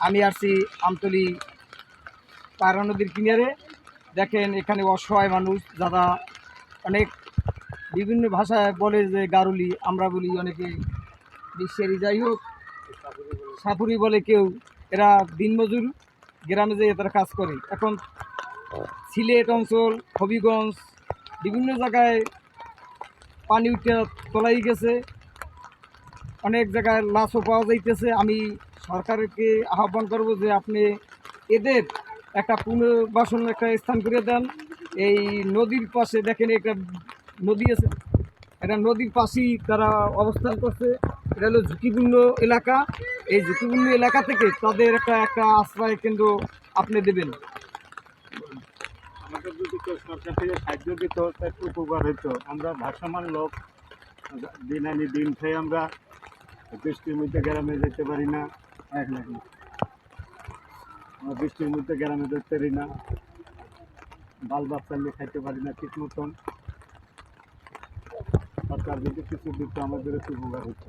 আমি আসছি আমতলী পায়রা নদীর কিনারে। দেখেন এখানে অসহায় মানুষ যারা অনেক বিভিন্ন ভাষায় বলে যে গারুলি, আমরা বলি অনেকে বিশ্বেরই, যাই হোক সাপুরি বলে কেউ। এরা দিনমজুর, গ্রামে যেয়ে তারা কাজ করে। এখন সিলেট অঞ্চল, হবিগঞ্জ বিভিন্ন জায়গায় পানি উঠে তলাই গেছে, অনেক জায়গায় লাশও পাওয়া যাইতেছে। আমি সরকারকে আহ্বান করব যে আপনি এদের একটা পুনর্বাসন একটা স্থান করে দেন। এই নদীর পাশে দেখেন একটা নদী আছে, এটা নদীর পাশেই তারা অবস্থান করছে। এটা হলো ঝুঁকিপূর্ণ এলাকা। এই ঝুঁকিপূর্ণ এলাকা থেকে তাদের একটা একটা আশ্রয় কেন্দ্র আপনি দেবেন। আমাদের যদি কেউ সরকার থেকে সাহায্য দিত একটু উপকার হতো। আমরা ভাসমান লোক, দিন আনি দিন খেয়ে আমরা বৃষ্টির মধ্যে গ্রামে যেতে পারি না। আমরা বৃষ্টির মধ্যে গ্রামে যেতে পারি না, বাল বাচ্চা নিয়ে খাইতে পারি না ঠিক মতন। সরকার যদি কিছু দিত আমাদের একটু উপকার হতো।